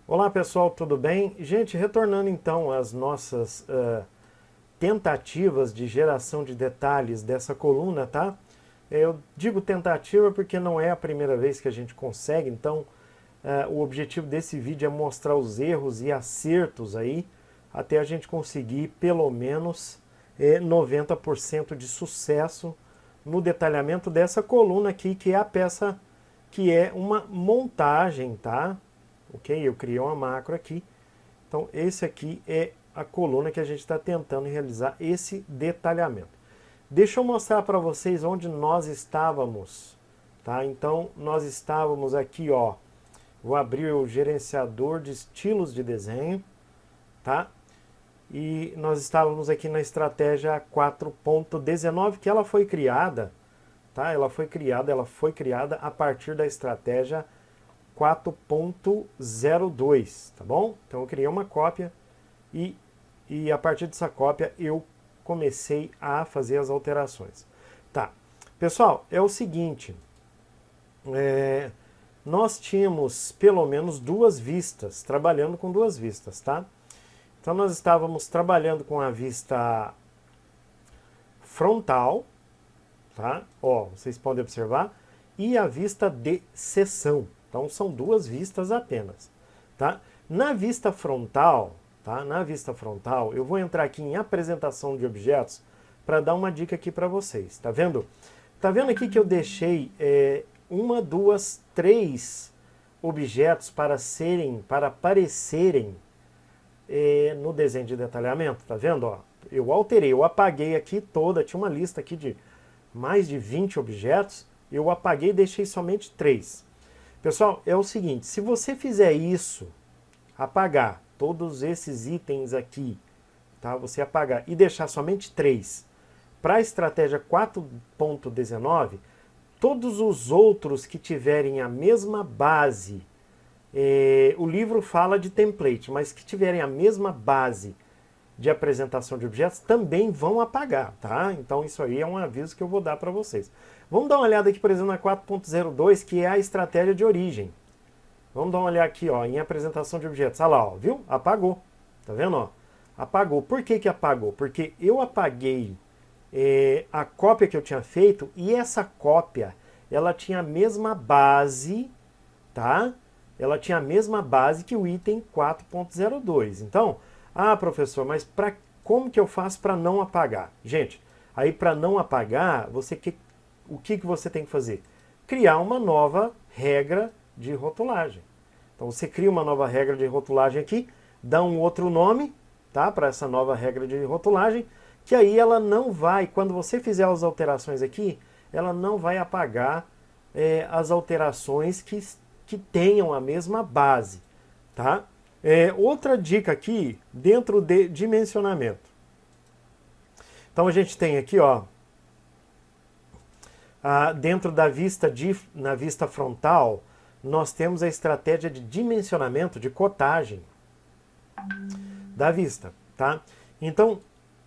Olá pessoal, tudo bem? Gente, retornando então às nossas tentativas de geração de detalhes dessa coluna, tá? Eu digo tentativa porque não é a primeira vez que a gente consegue, então o objetivo desse vídeo é mostrar os erros e acertos aí, até a gente conseguir pelo menos 90% de sucesso no detalhamento dessa coluna aqui, que é a peça que é uma montagem, tá? Ok? Eu criei uma macro aqui. Então, esse aqui é a coluna que a gente está tentando realizar esse detalhamento. Deixa eu mostrar para vocês onde nós estávamos. Tá? Então, nós estávamos aqui, ó. Vou abrir o gerenciador de estilos de desenho. Tá? E nós estávamos aqui na estratégia 4.19, que ela foi criada. Tá? Ela foi criada a partir da estratégia 4.02, tá bom? Então eu criei uma cópia e a partir dessa cópia eu comecei a fazer as alterações. Tá, pessoal, é o seguinte, nós tínhamos pelo menos duas vistas, trabalhando com duas vistas, tá? Então nós estávamos trabalhando com a vista frontal, tá? Ó, vocês podem observar, e a vista de seção. Então são duas vistas apenas, tá? Na vista frontal, tá? Na vista frontal, eu vou entrar aqui em apresentação de objetos para dar uma dica aqui para vocês. Tá vendo? Tá vendo aqui que eu deixei uma, duas, três objetos para aparecerem no desenho de detalhamento? Tá vendo? Ó, eu alterei, eu apaguei aqui toda, tinha uma lista aqui de mais de 20 objetos, eu apaguei e deixei somente 3. Pessoal, é o seguinte, se você fizer isso, apagar todos esses itens aqui, tá? Você apagar e deixar somente 3, para a estratégia 4.19, todos os outros que tiverem a mesma base, o livro fala de template, mas que tiverem a mesma base de apresentação de objetos também vão apagar, tá? Então isso aí é um aviso que eu vou dar para vocês. Vamos dar uma olhada aqui, por exemplo, na 4.02, que é a estratégia de origem. Vamos dar uma olhada aqui, ó, em apresentação de objetos. Olha lá, ó, viu? Apagou. Tá vendo? Ó? Apagou. Por que que apagou? Porque eu apaguei a cópia que eu tinha feito e essa cópia, ela tinha a mesma base, tá? Ela tinha a mesma base que o item 4.02. Então, professor, mas como que eu faço para não apagar? Gente, aí para não apagar, o que você tem que fazer? Criar uma nova regra de rotulagem. Então você cria uma nova regra de rotulagem aqui, dá um outro nome, tá, para essa nova regra de rotulagem, que aí ela não vai, quando você fizer as alterações aqui, ela não vai apagar as alterações que tenham a mesma base, tá? Outra dica aqui, dentro de dimensionamento. Então a gente tem aqui, ó, dentro da na vista frontal, nós temos a estratégia de dimensionamento, de cotagem da vista, tá? Então,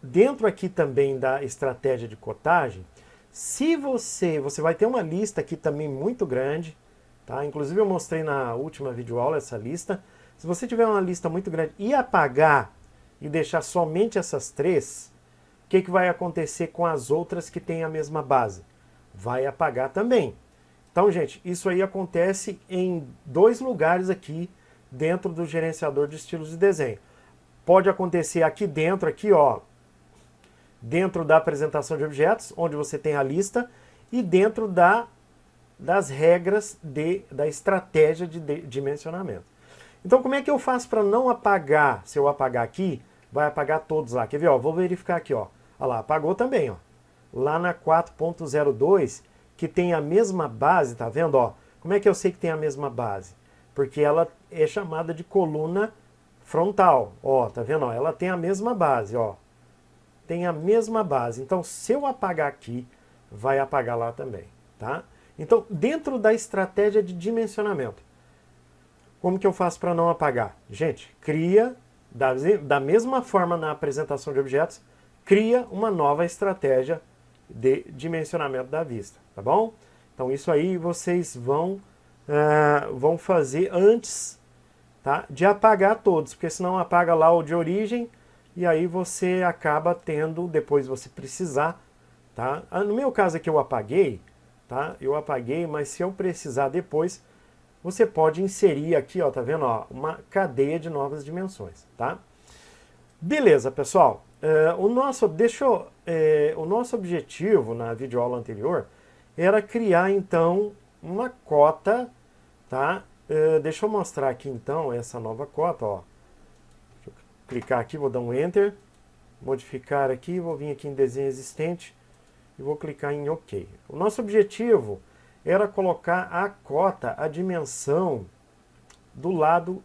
dentro aqui também da estratégia de cotagem, se você vai ter uma lista aqui também muito grande, tá? Inclusive eu mostrei na última videoaula essa lista. Se você tiver uma lista muito grande e apagar e deixar somente essas 3, o que vai acontecer com as outras que têm a mesma base? Vai apagar também. Então, gente, isso aí acontece em 2 lugares aqui dentro do gerenciador de estilos de desenho. Pode acontecer aqui dentro, aqui, ó, dentro da apresentação de objetos, onde você tem a lista, e dentro das regras da estratégia de dimensionamento. Então, como é que eu faço para não apagar? Se eu apagar aqui, vai apagar todos lá. Quer ver? Ó, vou verificar aqui, ó. Olha lá, apagou também, ó. Lá na 4.02, que tem a mesma base, tá vendo? Ó, como é que eu sei que tem a mesma base? Porque ela é chamada de coluna frontal. Ó, tá vendo? Ó, ela tem a mesma base, ó. Tem a mesma base. Então, se eu apagar aqui, vai apagar lá também, tá? Então, dentro da estratégia de dimensionamento, como que eu faço para não apagar? Gente, cria, da mesma forma na apresentação de objetos, cria uma nova estratégia de dimensionamento da vista, tá bom? Então isso aí vocês vão fazer antes tá, de apagar todos, porque senão apaga lá o de origem e aí você acaba tendo, depois você precisar, tá? No meu caso aqui eu apaguei, tá? Eu apaguei, mas se eu precisar depois, você pode inserir aqui, ó, tá vendo, ó, uma cadeia de novas dimensões, tá? Beleza, pessoal. O nosso objetivo na videoaula anterior era criar, então, uma cota, tá? Deixa eu mostrar aqui, então, essa nova cota, ó. Deixa eu clicar aqui, vou dar um Enter, modificar aqui, vou vir aqui em desenho existente e vou clicar em OK. O nosso objetivo era colocar a cota, a dimensão, do lado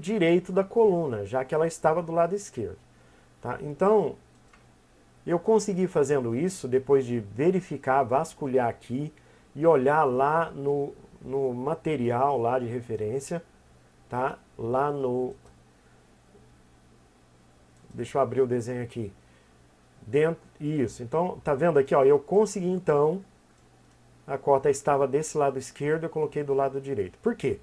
direito da coluna, já que ela estava do lado esquerdo. Tá? Então, eu consegui fazendo isso depois de verificar, vasculhar aqui e olhar lá no material lá de referência, tá? Lá no... Deixa eu abrir o desenho aqui. Isso, então, tá vendo aqui, ó, eu consegui então, a cota estava desse lado esquerdo, eu coloquei do lado direito. Por quê?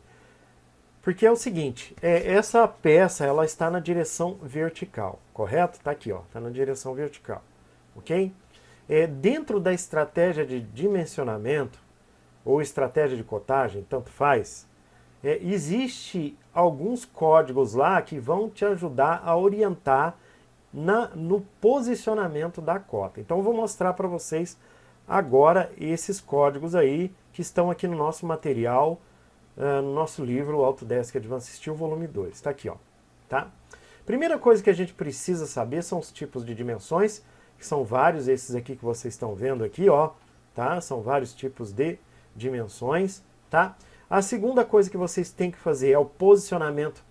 Porque é o seguinte, essa peça ela está na direção vertical, correto? Está aqui, ó, está na direção vertical, ok? Dentro da estratégia de dimensionamento, ou estratégia de cotagem, tanto faz, existe alguns códigos lá que vão te ajudar a orientar no posicionamento da cota. Então eu vou mostrar para vocês agora esses códigos aí que estão aqui no nosso material, no nosso livro Autodesk Advanced Steel volume 2. Está aqui, ó. Tá? Primeira coisa que a gente precisa saber são os tipos de dimensões, que são vários, esses aqui que vocês estão vendo aqui, ó. Tá? São vários tipos de dimensões. Tá? A segunda coisa que vocês têm que fazer é o posicionamento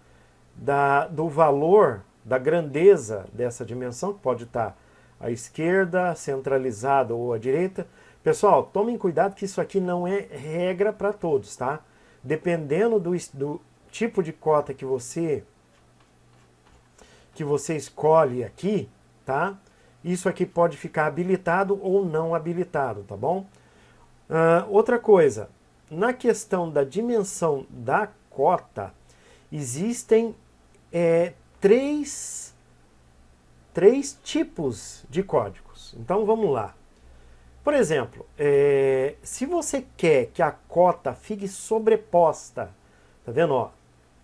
do valor, da grandeza dessa dimensão, que pode estar à esquerda, centralizada ou à direita. Pessoal, tomem cuidado que isso aqui não é regra para todos, tá? Dependendo do tipo de cota que você escolhe aqui, tá? Isso aqui pode ficar habilitado ou não habilitado, tá bom? Outra coisa, na questão da dimensão da cota, existem três tipos de códigos. Então vamos lá. Por exemplo, se você quer que a cota fique sobreposta, tá vendo, ó?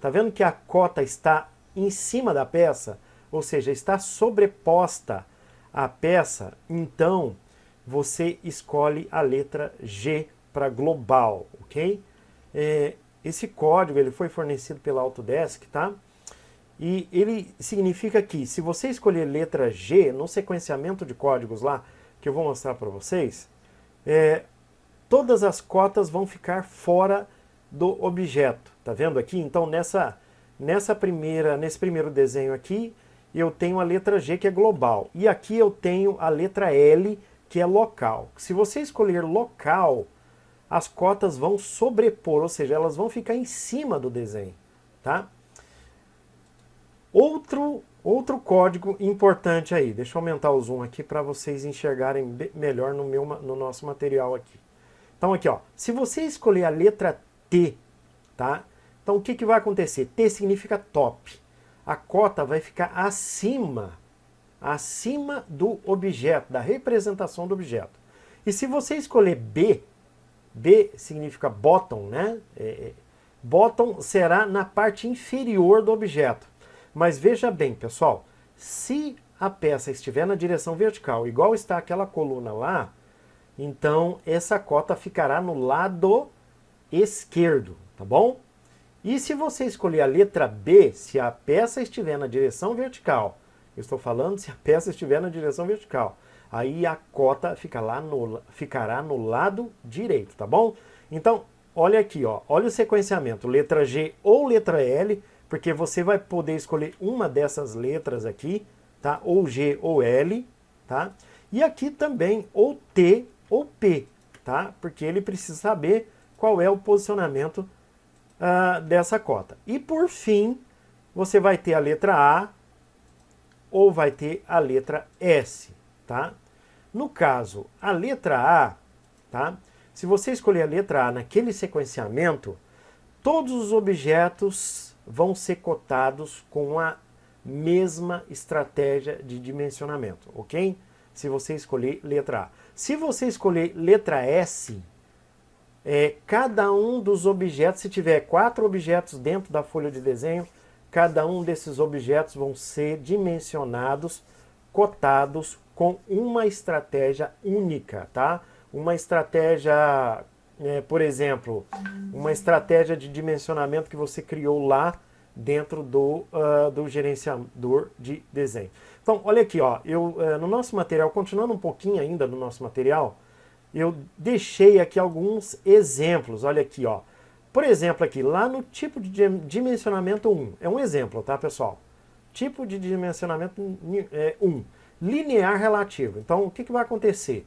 Tá vendo que a cota está em cima da peça, ou seja, está sobreposta à peça, então você escolhe a letra G para global, ok? Esse código ele foi fornecido pela Autodesk, tá? E ele significa que se você escolher letra G no sequenciamento de códigos lá, que eu vou mostrar para vocês, todas as cotas vão ficar fora do objeto. Tá vendo aqui? Então nesse primeiro desenho aqui, eu tenho a letra G que é global. E aqui eu tenho a letra L que é local. Se você escolher local, as cotas vão sobrepor, ou seja, elas vão ficar em cima do desenho. Tá? Outro código importante aí, deixa eu aumentar o zoom aqui para vocês enxergarem melhor no nosso material aqui. Então aqui, ó, se você escolher a letra T, tá? Então o que vai acontecer? T significa top. A cota vai ficar acima do objeto, da representação do objeto. E se você escolher B significa bottom, né? Bottom será na parte inferior do objeto. Mas veja bem, pessoal, se a peça estiver na direção vertical, igual está aquela coluna lá, então essa cota ficará no lado esquerdo, tá bom? E se você escolher a letra B, se a peça estiver na direção vertical, eu estou falando se a peça estiver na direção vertical, aí a cota ficará no lado direito, tá bom? Então, olha aqui, ó, olha o sequenciamento, letra G ou letra L, porque você vai poder escolher uma dessas letras aqui, tá? Ou G ou L, tá? E aqui também ou T ou P, tá? Porque ele precisa saber qual é o posicionamento dessa cota. E por fim, você vai ter a letra A ou vai ter a letra S, tá? No caso, a letra A, tá? Se você escolher a letra A naquele sequenciamento, todos os objetos vão ser cotados com a mesma estratégia de dimensionamento, ok? Se você escolher letra A. Se você escolher letra S, cada um dos objetos, se tiver 4 objetos dentro da folha de desenho, cada um desses objetos vão ser dimensionados, cotados com uma estratégia única, tá? Uma estratégia, por exemplo, uma estratégia de dimensionamento que você criou lá dentro do gerenciador de desenho. Então, olha aqui, ó, no nosso material, continuando um pouquinho ainda no nosso material, eu deixei aqui alguns exemplos, olha aqui, ó. Por exemplo, aqui, lá no tipo de dimensionamento 1, é um exemplo, tá, pessoal? Tipo de dimensionamento 1, linear relativo. Então, o que vai acontecer?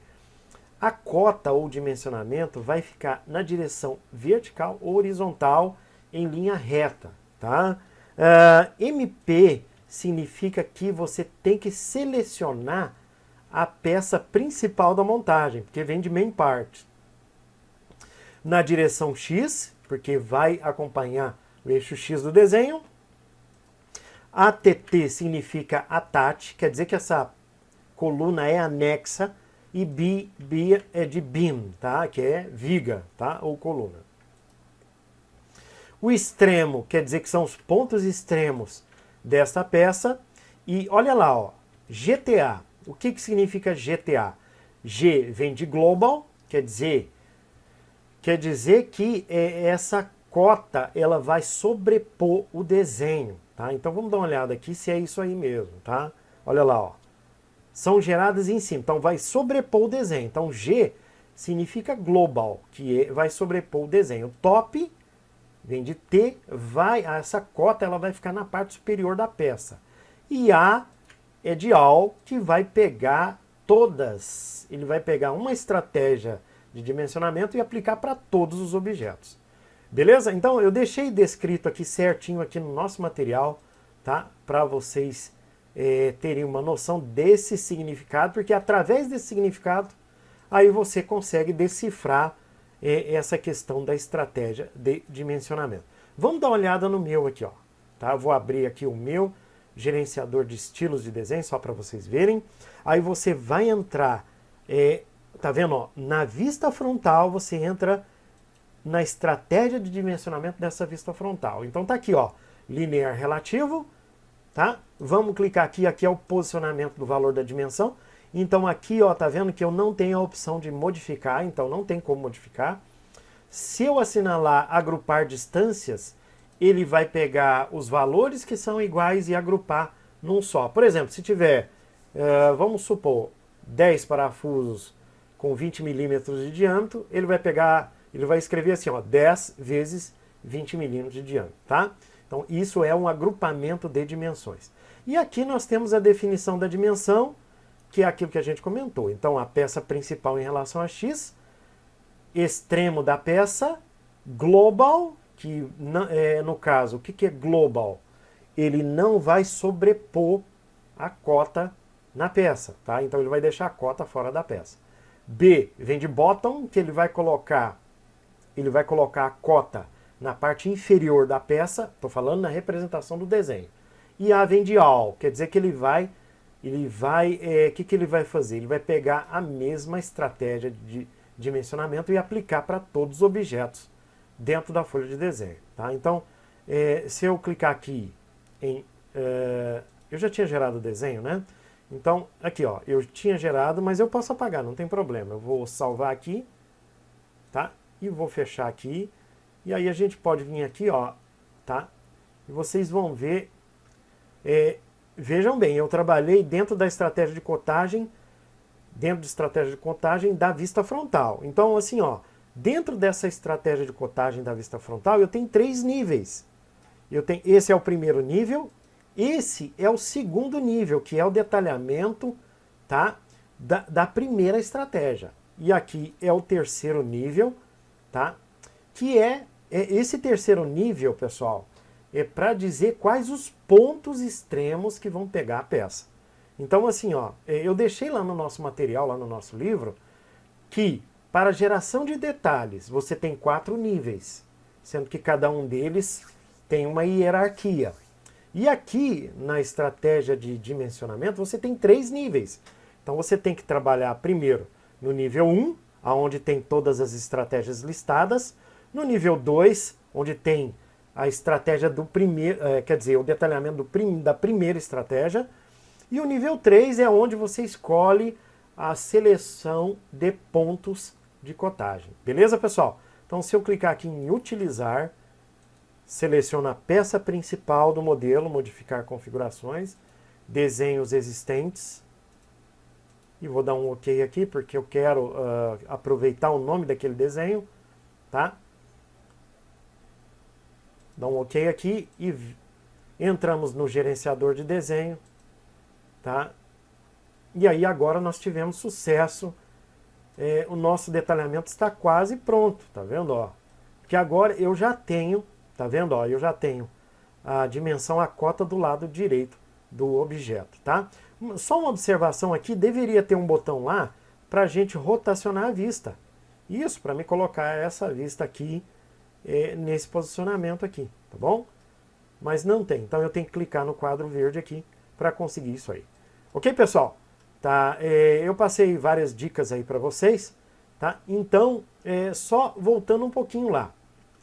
A cota ou dimensionamento vai ficar na direção vertical ou horizontal em linha reta, tá? MP significa que você tem que selecionar a peça principal da montagem, porque vem de main part. Na direção X, porque vai acompanhar o eixo X do desenho. ATT significa attach, quer dizer que essa coluna é anexa, e B é de beam, tá? Que é viga, tá? Ou coluna. O extremo quer dizer que são os pontos extremos desta peça. E olha lá, ó, GTA. O que significa GTA? G vem de global, quer dizer que essa cota ela vai sobrepor o desenho, tá? Então vamos dar uma olhada aqui se é isso aí mesmo, tá? Olha lá, ó. São geradas em cima, então vai sobrepor o desenho. Então G significa global, que vai sobrepor o desenho. Top vem de T, essa cota ela vai ficar na parte superior da peça. E A é de all, que vai pegar todas. Ele vai pegar uma estratégia de dimensionamento e aplicar para todos os objetos. Beleza? Então eu deixei descrito aqui certinho aqui no nosso material, tá? Para vocês terem uma noção desse significado, porque através desse significado aí você consegue decifrar essa questão da estratégia de dimensionamento. Vamos dar uma olhada no meu aqui, ó. Tá? Eu vou abrir aqui o meu gerenciador de estilos de desenho, só para vocês verem. Aí você vai entrar, tá vendo? Ó, na vista frontal, você entra na estratégia de dimensionamento dessa vista frontal. Então tá aqui, ó, linear relativo, tá? Vamos clicar aqui, aqui é o posicionamento do valor da dimensão. Então aqui, ó, tá vendo que eu não tenho a opção de modificar, então não tem como modificar. Se eu assinalar agrupar distâncias, ele vai pegar os valores que são iguais e agrupar num só. Por exemplo, se tiver, vamos supor, 10 parafusos com 20 milímetros de diâmetro, ele vai escrever assim, ó, 10 vezes 20 milímetros de diâmetro, tá? Então isso é um agrupamento de dimensões. E aqui nós temos a definição da dimensão, que é aquilo que a gente comentou. Então a peça principal em relação a X, extremo da peça, global, que no caso, o que é global? Ele não vai sobrepor a cota na peça, tá? Então ele vai deixar a cota fora da peça. B vem de bottom, que ele vai colocar a cota na parte inferior da peça, estou falando na representação do desenho. E A vem de all, quer dizer que ele vai que ele vai fazer? Ele vai pegar a mesma estratégia de dimensionamento e aplicar para todos os objetos dentro da folha de desenho. Tá? Então, se eu clicar aqui em... eu já tinha gerado o desenho, né? Então, aqui, ó, eu tinha gerado, mas eu posso apagar, não tem problema. Eu vou salvar aqui, tá? E vou fechar aqui. E aí a gente pode vir aqui, ó, tá? E vocês vão ver... vejam bem, eu trabalhei dentro da estratégia de cotagem, da vista frontal. Então, assim, ó, dentro dessa estratégia de cotagem da vista frontal, eu tenho 3 níveis. Esse é o primeiro nível, esse é o segundo nível, que é o detalhamento, tá, da primeira estratégia. E aqui é o terceiro nível, tá, que esse terceiro nível, pessoal, é para dizer quais os pontos extremos que vão pegar a peça. Então, assim, ó, eu deixei lá no nosso material, lá no nosso livro, que para geração de detalhes você tem 4 níveis. sendo que cada um deles tem uma hierarquia. E aqui, na estratégia de dimensionamento, você tem 3 níveis. Então você tem que trabalhar primeiro no nível 1, onde tem todas as estratégias listadas. No nível 2, onde tem a estratégia do primeiro, quer dizer, o detalhamento da primeira estratégia. E o nível 3 é onde você escolhe a seleção de pontos de cotagem. Beleza, pessoal? Então, se eu clicar aqui em utilizar, seleciono a peça principal do modelo, modificar configurações, desenhos existentes, e vou dar um OK aqui, porque eu quero aproveitar o nome daquele desenho, tá? Dá um OK aqui e entramos no gerenciador de desenho, tá? E aí agora nós tivemos sucesso, o nosso detalhamento está quase pronto, tá vendo? Ó? Porque agora eu já tenho, tá vendo? Ó? Eu já tenho a dimensão, a cota do lado direito do objeto, tá? Só uma observação aqui, deveria ter um botão lá para a gente rotacionar a vista. Isso, para me colocar essa vista aqui, nesse posicionamento aqui, tá bom? Mas não tem, então eu tenho que clicar no quadro verde aqui para conseguir isso aí. Ok, pessoal? Tá? Eu passei várias dicas aí para vocês, tá? Então, só voltando um pouquinho lá.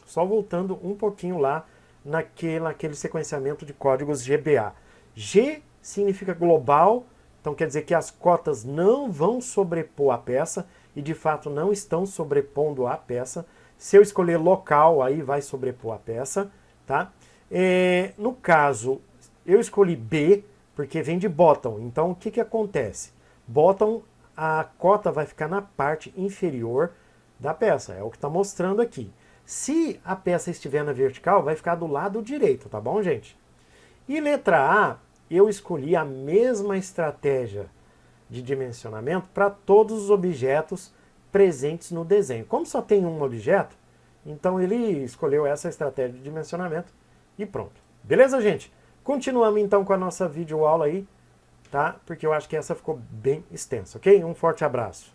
Só voltando um pouquinho lá naquele sequenciamento de códigos GBA. G significa global, então quer dizer que as cotas não vão sobrepor a peça, e de fato não estão sobrepondo a peça. Se eu escolher local, aí vai sobrepor a peça, tá? No caso, eu escolhi B, porque vem de bottom. Então, o que que acontece? Bottom, a cota vai ficar na parte inferior da peça. É o que está mostrando aqui. Se a peça estiver na vertical, vai ficar do lado direito, tá bom, gente? E letra A, eu escolhi a mesma estratégia de dimensionamento para todos os objetos presentes no desenho. Como só tem um objeto, então ele escolheu essa estratégia de dimensionamento e pronto. Beleza, gente? Continuamos então com a nossa videoaula aí, tá? Porque eu acho que essa ficou bem extensa, ok? Um forte abraço.